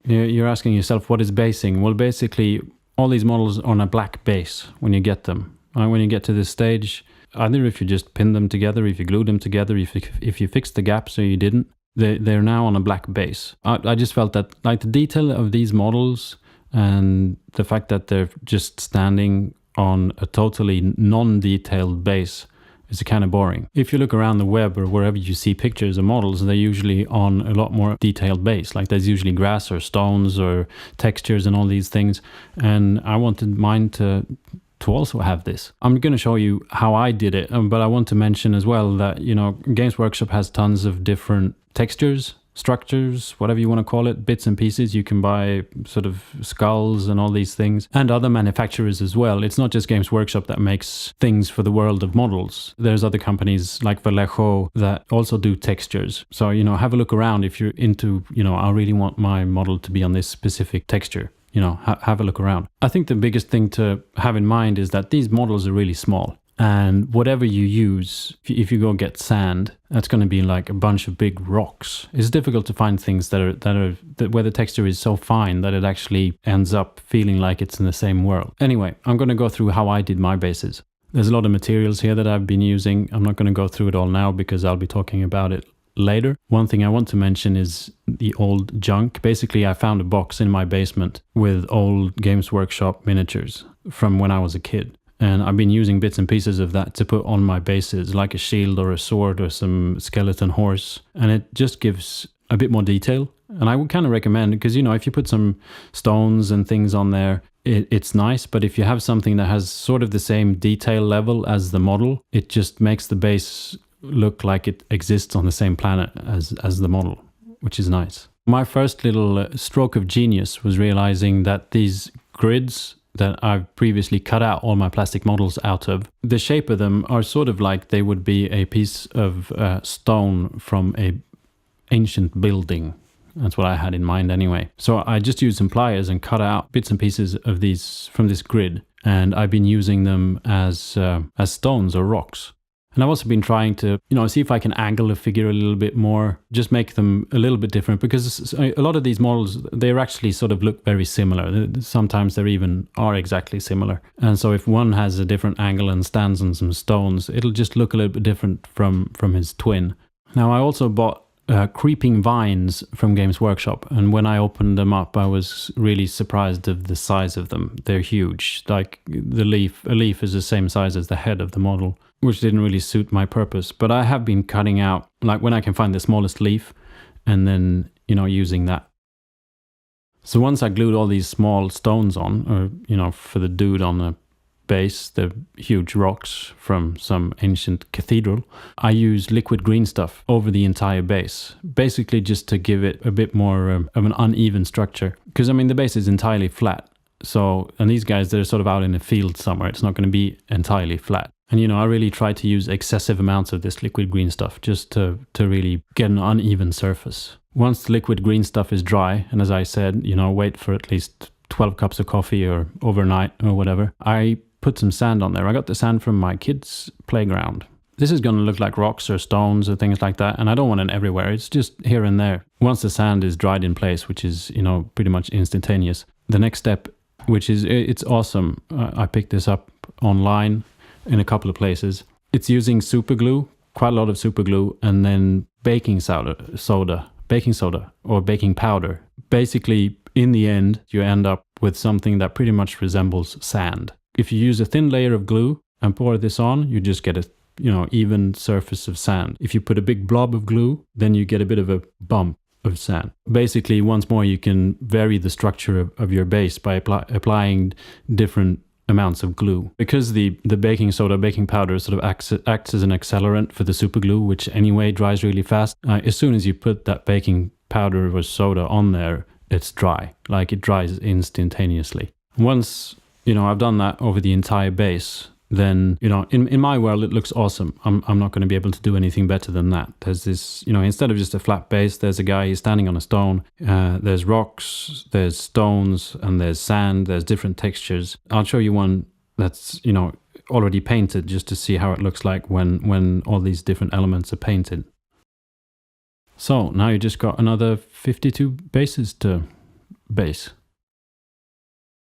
You're asking yourself, what is basing? Well, basically, all these models are on a black base when you get them. When you get to this stage, either if you just pin them together, if you glue them together, if you fix the gaps or you didn't, they're now on a black base. I just felt that like the detail of these models and the fact that they're just standing on a totally non-detailed base is kind of boring. If you look around the web or wherever you see pictures of models, they're usually on a lot more detailed base. Like there's usually grass or stones or textures and all these things. And I wanted mine to also have this. I'm going to show you how I did it, but I want to mention as well that, you know, Games Workshop has tons of different textures, structures, whatever you want to call it, bits and pieces. You can buy sort of skulls and all these things, and other manufacturers as well. It's not just Games Workshop that makes things for the world of models. There's other companies like Vallejo that also do textures. So, you know, have a look around if you're into, you know, I really want my model to be on this specific texture. You know, have a look around. I think the biggest thing to have in mind is that these models are really small. And whatever you use, if you go get sand, that's going to be like a bunch of big rocks. It's difficult to find things that where the texture is so fine that it actually ends up feeling like it's in the same world. Anyway, I'm going to go through how I did my bases. There's a lot of materials here that I've been using. I'm not going to go through it all now because I'll be talking about it later. One thing I want to mention is the old junk. Basically, I found a box in my basement with old Games Workshop miniatures from when I was a kid. And I've been using bits and pieces of that to put on my bases, like a shield or a sword or some skeleton horse. And it just gives a bit more detail. And I would kind of recommend, because, you know, if you put some stones and things on there, it's nice. But if you have something that has sort of the same detail level as the model, it just makes the base look like it exists on the same planet as the model, which is nice. My first little stroke of genius was realizing that these grids that I've previously cut out all my plastic models out of, the shape of them are sort of like they would be a piece of stone from a ancient building. That's what I had in mind anyway. So I just used some pliers and cut out bits and pieces of these from this grid, and I've been using them as stones or rocks. And I've also been trying to, you know, see if I can angle a figure a little bit more, just make them a little bit different, because a lot of these models, they're actually sort of look very similar. Sometimes they even are exactly similar. And so if one has a different angle and stands on some stones, it'll just look a little bit different from his twin. Now, I also bought creeping vines from Games Workshop, and when I opened them up, I was really surprised of the size of them. They're huge. Like a leaf is the same size as the head of the model, which didn't really suit my purpose. But I have been cutting out, like when I can find the smallest leaf, and then, you know, using that. So once I glued all these small stones on, or, you know, for the dude on the base, the huge rocks from some ancient cathedral, I used liquid green stuff over the entire base, basically just to give it a bit more of an uneven structure. Because, I mean, the base is entirely flat. So, and these guys, they're sort of out in a field somewhere. It's not going to be entirely flat. And, you know, I really tried to use excessive amounts of this liquid green stuff just to really get an uneven surface. Once the liquid green stuff is dry, and as I said, you know, wait for at least 12 cups of coffee or overnight or whatever, I put some sand on there. I got the sand from my kids' playground. This is going to look like rocks or stones or things like that, and I don't want it everywhere. It's just here and there. Once the sand is dried in place, which is, you know, pretty much instantaneous, the next step, which is, it's awesome. I picked this up online in a couple of places. It's using super glue, quite a lot of super glue, and then baking soda or baking powder. Basically, in the end, you end up with something that pretty much resembles sand. If you use a thin layer of glue and pour this on, you just get a, you know, even surface of sand. If you put a big blob of glue, then you get a bit of a bump of sand. Basically, once more, you can vary the structure of your base by applying different amounts of glue. Because the baking soda, baking powder sort of acts as an accelerant for the super glue, which anyway dries really fast. As soon as you put that baking powder or soda on there, it's dry. Like, it dries instantaneously. Once, you know, I've done that over the entire base, then, you know, in my world, it looks awesome. I'm not going to be able to do anything better than that. There's this, you know, instead of just a flat base, there's a guy, he's standing on a stone. There's rocks, there's stones, and there's sand. There's different textures. I'll show you one that's, you know, already painted, just to see how it looks like when all these different elements are painted. So now you just got another 52 bases to base.